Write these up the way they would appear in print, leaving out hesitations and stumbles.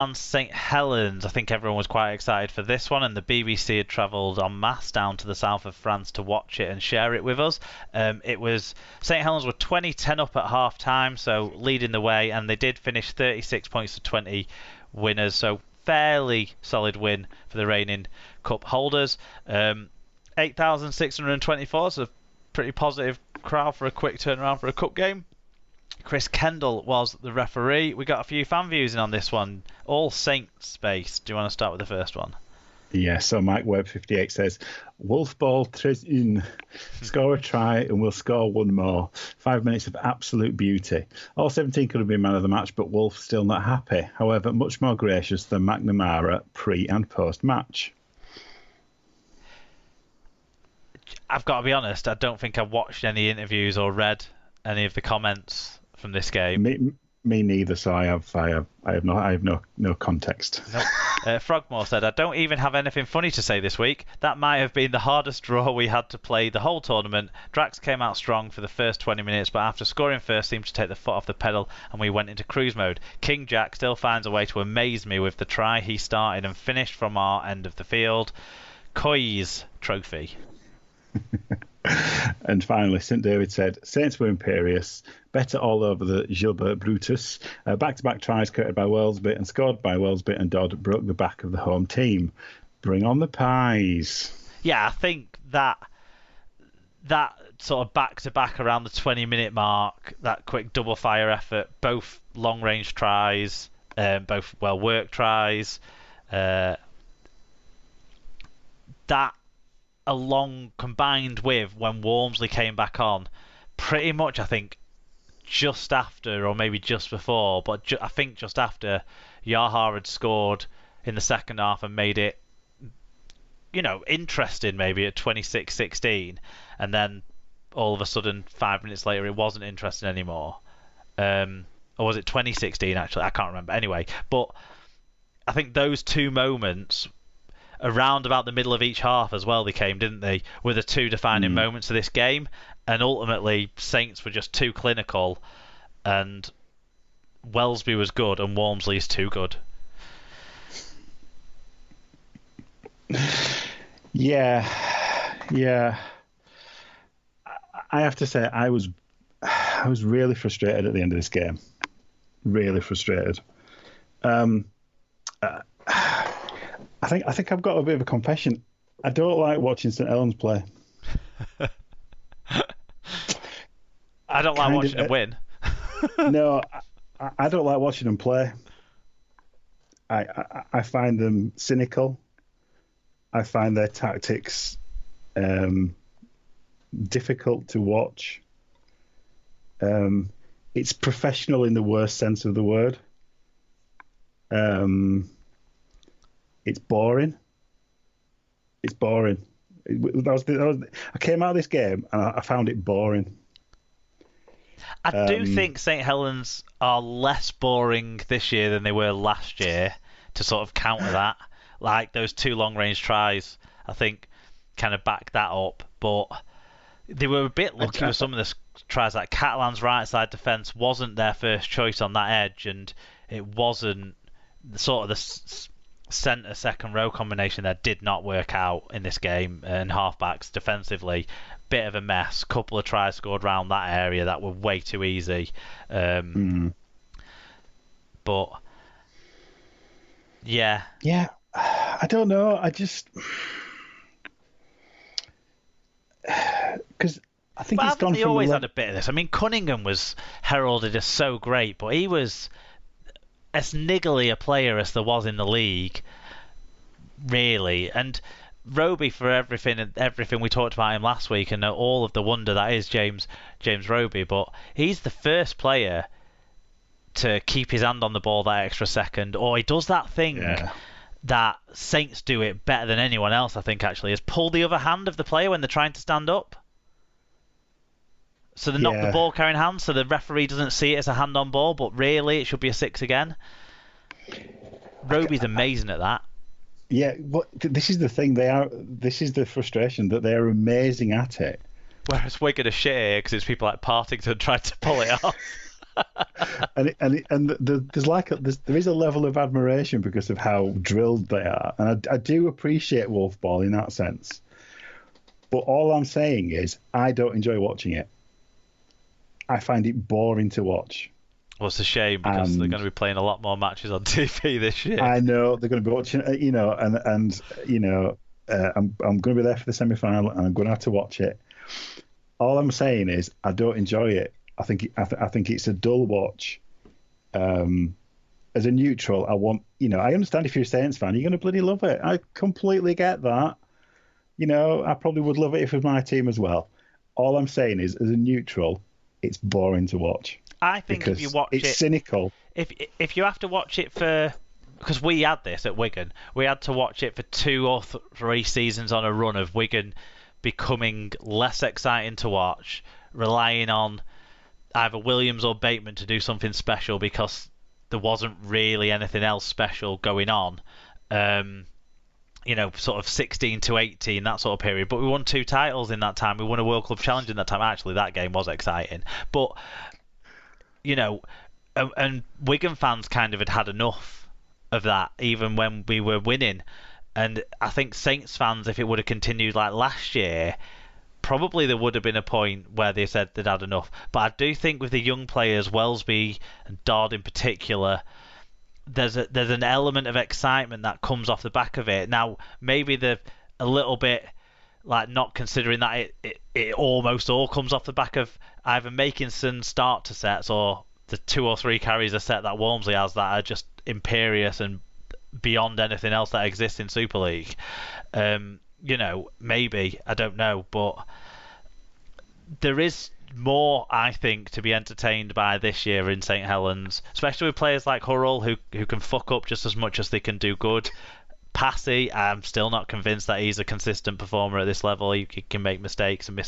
and St Helens. I think everyone was quite excited for this one, and the BBC had travelled en masse down to the south of France to watch it and share it with us. It was St Helens were 20-10 up at half time, so leading the way, and they did finish 36 points to 20 winners, so fairly solid win for the reigning cup holders. 8,624, so pretty positive crowd for a quick turnaround for a cup game. Chris Kendall was the referee. We got a few fan views in on this one. All Saints based. Do you want to start with the first one? Yeah, so Mike Webb 58 says, Wolf ball tres in. Score a try and we'll score one more. 5 minutes of absolute beauty. All 17 could have been man of the match, but Wolf still not happy. However, much more gracious than McNamara pre and post match. I've got to be honest, I don't think I've watched any interviews or read any of the comments from this game. Me neither. So I have no context. Nope. Frogmore said, I don't even have anything funny to say this week. That might have been the hardest draw we had to play the whole tournament. Drax came out strong for the first 20 minutes, but after scoring first seemed to take the foot off the pedal and we went into cruise mode. King Jack still finds a way to amaze me with the try he started and finished from our end of the field. Coy's trophy. And finally, St David said, Saints were imperious, better all over the Gilbert Brutus. Back-to-back tries created by Wellesby and scored by Wellesby and Dodd broke the back of the home team. Bring on the pies. Yeah, I think that sort of back-to-back around the 20-minute mark, that quick double-fire effort, both long-range tries, both well-worked tries, that along combined with when Walmsley came back on, pretty much I think just after or maybe just before, but I think just after Yahar had scored in the second half and made it, interesting maybe at 26-16, and then all of a sudden 5 minutes later it wasn't interesting anymore. Or was it 2016 actually? I can't remember. Anyway, but I think those two moments around about the middle of each half as well, they came, didn't they? Were the two defining moments of this game, and ultimately Saints were just too clinical, and Wellesby was good, and Walmsley's too good. Yeah. I have to say, I was really frustrated at the end of this game. Really frustrated. I think I've got a bit of a confession. I don't like watching St Helens play. I don't like watching them win. No, I don't like watching them play. I find them cynical. I find their tactics difficult to watch. It's professional in the worst sense of the word. It's boring. I came out of this game and I found it boring. I do think St Helens are less boring this year than they were last year, to sort of counter that. Like those two long-range tries, I think, kind of back that up. But they were a bit lucky with some of the tries. Like Catalan's right side defence wasn't their first choice on that edge, and it wasn't sort of the centre second row combination that did not work out in this game, and halfbacks defensively bit of a mess. Couple of tries scored around that area that were way too easy. But yeah, I don't know. I just because I think it's gone. He always had a bit of this. I mean, Cunningham was heralded as so great, but he was as niggly a player as there was in the league, really. And Roby, for everything we talked about him last week, and all of the wonder that is James Roby, but he's the first player to keep his hand on the ball that extra second, or he does that thing that Saints do it better than anyone else, I think, actually, is pull the other hand of the player when they're trying to stand up. So they're not the ball carrying hand, so the referee doesn't see it as a hand on ball, but really it should be a 6 again. Roby's amazing at that. Yeah, but this is the thing. This is the frustration, that they are amazing at it. Whereas we're going to shit here because it's people like Partington trying to pull it off. There is a level of admiration because of how drilled they are, and I do appreciate Wolf Ball in that sense. But all I'm saying is I don't enjoy watching it. I find it boring to watch. Well, it's a shame because they're going to be playing a lot more matches on TV this year. I know they're going to be watching, I'm going to be there for the semi-final, and I'm going to have to watch it. All I'm saying is I don't enjoy it. I think it's a dull watch. As a neutral, I understand if you're a Saints fan, you're going to bloody love it. I completely get that. I probably would love it if it was my team as well. All I'm saying is, as a neutral, it's boring to watch. I think if you watch it's cynical. If you have to watch it because we had this at Wigan, we had to watch it for 2 or 3 seasons on a run of Wigan becoming less exciting to watch, relying on either Williams or Bateman to do something special because there wasn't really anything else special going on. Sort of 16 to 18, that sort of period. But we won 2 titles in that time. We won a World Club Challenge in that time. Actually, that game was exciting. But, and Wigan fans kind of had enough of that, even when we were winning. And I think Saints fans, if it would have continued like last year, probably there would have been a point where they said they'd had enough. But I do think with the young players, Welsby and Dodd in particular, there's an element of excitement that comes off the back of it. Now, maybe they're a little bit like not considering that it almost all comes off the back of either making some start to sets or the 2 or 3 carries a set that Walmsley has that are just imperious and beyond anything else that exists in Super League. Maybe, I don't know, but there is more, I think, to be entertained by this year in St Helens, especially with players like Hurrell who can fuck up just as much as they can do good. Passy, I'm still not convinced that he's a consistent performer at this level. He can make mistakes and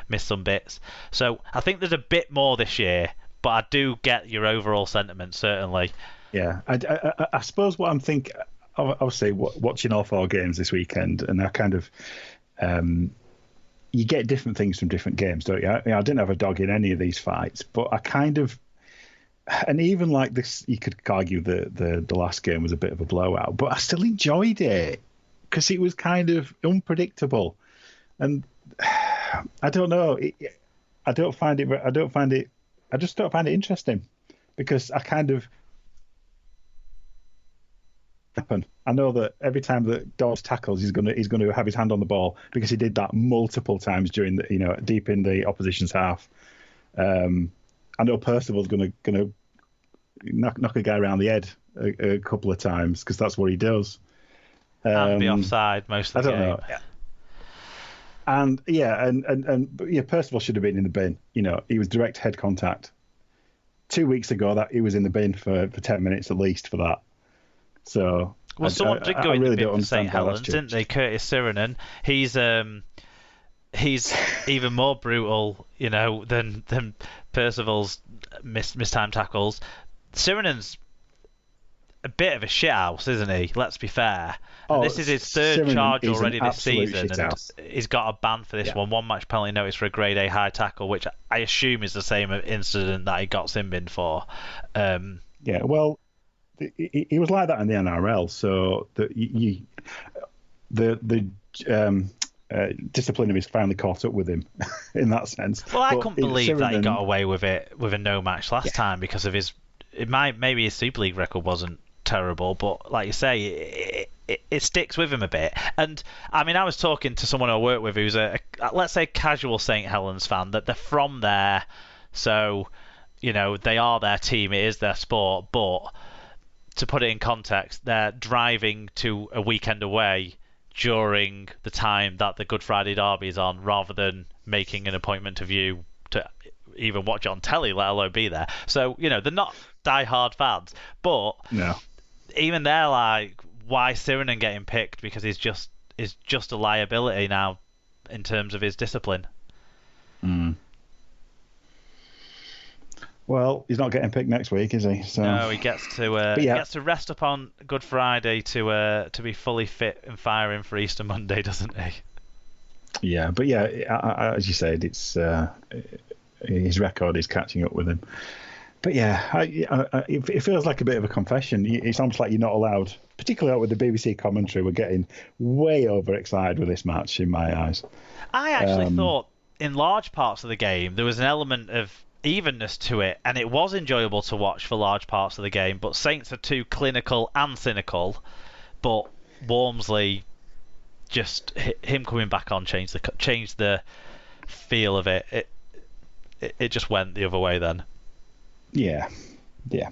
miss some bits. So I think there's a bit more this year, but I do get your overall sentiment, certainly. Yeah, I suppose what I'm thinking, obviously, watching all 4 games this weekend, and I kind of, you get different things from different games, don't you? I didn't have a dog in any of these fights, but I kind of, and even like this, you could argue the last game was a bit of a blowout, but I still enjoyed it because it was kind of unpredictable, and I don't know, I just don't find it interesting because I kind of happen. I know that every time that Dawes tackles, he's going to have his hand on the ball because he did that multiple times during the deep in the opposition's half. I know Percival's going to knock a guy around the head a couple of times because that's what he does. And be offside most of the game. I don't know. And Percival should have been in the bin. He was direct head contact. 2 weeks ago, that he was in the bin for 10 minutes at least for that. So someone did go in the bin for St Helens, didn't they? Curtis Sirenen. He's even more brutal, than Percival's mistimed tackles. Sirenen's a bit of a shithouse, isn't he? Let's be fair. And this is his 3rd charge already this season, and he's got a ban for this one. 1 match penalty notice for a grade A high tackle, which I assume is the same incident that he got sin-binned for. Well, he was like that in the NRL, so the discipline has finally caught up with him in that sense. Well, I couldn't believe that he got away with it with a no match last time because of maybe his Super League record wasn't terrible, but like you say, it sticks with him a bit. And I mean, I was talking to someone I work with who's let's say casual St Helens fan, that they're from there, so they are their team, it is their sport, but to put it in context, they're driving to a weekend away during the time that the Good Friday Derby is on, rather than making an appointment to view to even watch it on telly, let alone be there. So, they're not die-hard fans, but no. Even they're like, why Sirenen getting picked? Because he's just a liability now in terms of his discipline. Mm. Well, he's not getting picked next week, is he? So... No, he gets to rest up on Good Friday to be fully fit and firing for Easter Monday, doesn't he? Yeah, but as you said, it's his record is catching up with him. But yeah, it feels like a bit of a confession. It's almost like you're not allowed, particularly with the BBC commentary. We're getting way overexcited with this match in my eyes. I actually thought in large parts of the game there was an element of evenness to it, and it was enjoyable to watch for large parts of the game. But Saints are too clinical and cynical. But Walmsley, just him coming back on changed the feel of it. It just went the other way then. Yeah,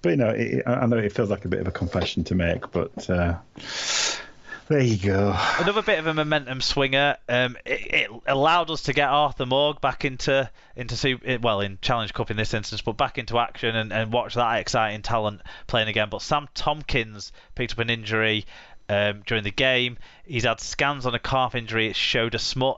but I know it feels like a bit of a confession to make, but there you go. Another bit of a momentum swinger. It allowed us to get Arthur Morg back in Challenge Cup in this instance, but back into action and watch that exciting talent playing again. But Sam Tompkins picked up an injury during the game. He's had scans on a calf injury. It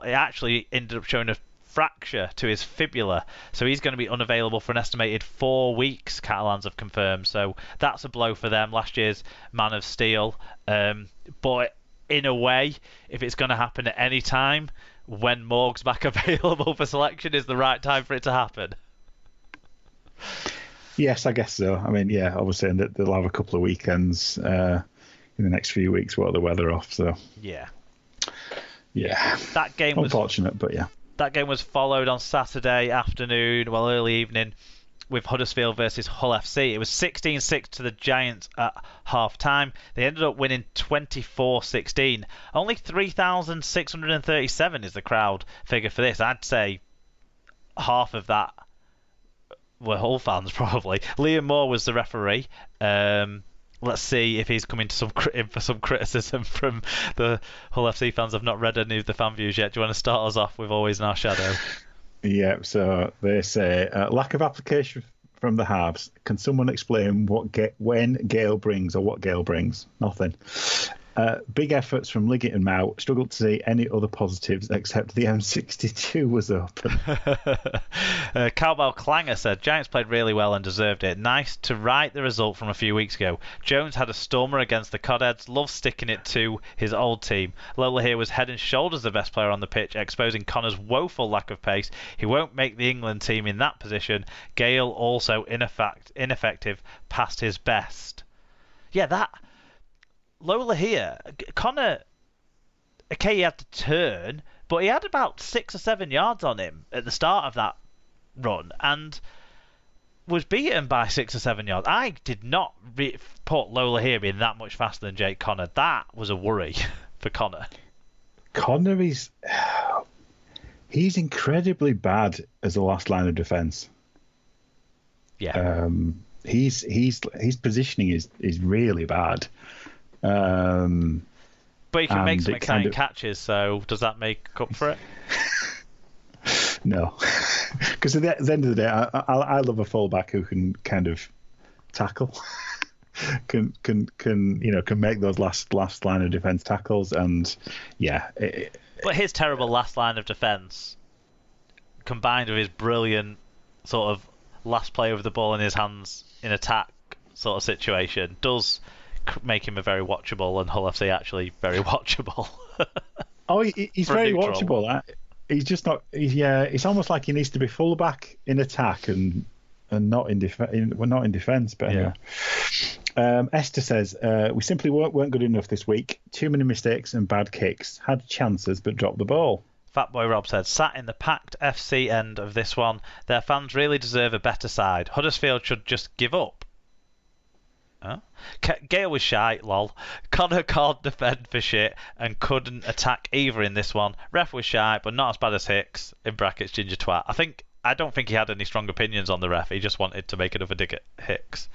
actually ended up showing a fracture to his fibula, so he's going to be unavailable for an estimated 4 weeks, Catalans have confirmed. So that's a blow for them, last year's man of steel. But in a way, if it's going to happen at any time, when Morg's back available for selection is the right time for it to happen. Yes, I guess so. I mean, yeah, obviously they'll have a couple of weekends in the next few weeks while the weather off. So yeah, that game was unfortunate, but yeah. That game was followed on Saturday afternoon, early evening, with Huddersfield versus Hull FC. It was 16-6 to the Giants at half-time. They ended up winning 24-16. Only 3,637 is the crowd figure for this. I'd say half of that were Hull fans, probably. Liam Moore was the referee. Let's see if he's coming to in for some criticism from the Hull FC fans. I've not read any of the fan views yet. Do you want to start us off with Always in Our Shadow? Yeah, so they say, lack of application from the halves. Can someone explain when Gale brings or what Gale brings? Nothing. Big efforts from Liggett and Mount. Struggled to see any other positives except the M62 was open. Cowbell Clanger said, Giants played really well and deserved it. Nice to right the result from a few weeks ago. Jones had a stormer against the Codheads. Loves sticking it to his old team. Lola here was head and shoulders the best player on the pitch, exposing Connor's woeful lack of pace. He won't make the England team in that position. Gale also ineffective past his best. Yeah, that... Lola here, Connor, okay, he had to turn, but he had about 6 or 7 yards on him at the start of that run and was beaten by 6 or 7 yards. I did not put Lola here being that much faster than Jake Connor. That was a worry for Connor. Connor he's incredibly bad as a last line of defence. Yeah. His positioning is really bad. But he can make some exciting catches, so does that make up for it? No, because at the end of the day, I love a fullback who can kind of tackle, can make those last line of defence tackles, and yeah. But his terrible last line of defence, combined with his brilliant sort of last play with the ball in his hands in attack sort of situation, does make him a very watchable, and Hull FC actually very watchable. Oh, he's very watchable. He's just not. It's almost like he needs to be fullback in attack and not in defense. We're not in defence, but anyway. Yeah. Esther says we simply weren't good enough this week. Too many mistakes and bad kicks. Had chances but dropped the ball. Fatboy Rob said, sat in the packed FC end of this one. Their fans really deserve a better side. Huddersfield should just give up. Huh? Gale was shy, lol. Connor can't defend for shit and couldn't attack either in this one. Ref was shy, but not as bad as Hicks, in brackets ginger twat. I don't think he had any strong opinions on the ref. He just wanted to make another dig at Hicks.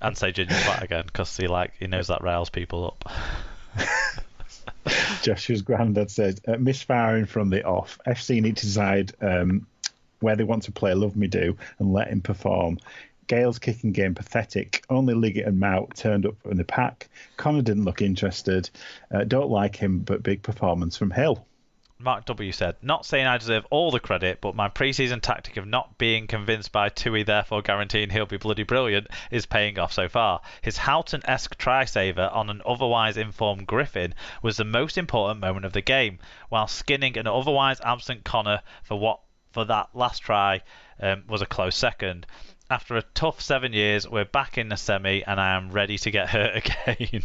And say ginger twat again, because he knows that riles people up. Joshua's granddad says, misfiring from the off. FC need to decide where they want to play Love Me Do and let him perform. Gale's kicking game pathetic. Only Liggett and Mount turned up in the pack. Connor didn't look interested. Don't like him, but big performance from Hill. Mark W said, not saying I deserve all the credit, but my pre-season tactic of not being convinced by Tui, therefore guaranteeing he'll be bloody brilliant, is paying off so far. His Houghton-esque try-saver on an otherwise informed Griffin was the most important moment of the game, while skinning an otherwise absent Connor for that last try was a close second. after a tough 7 years, we're back in the semi, and I am ready to get hurt again.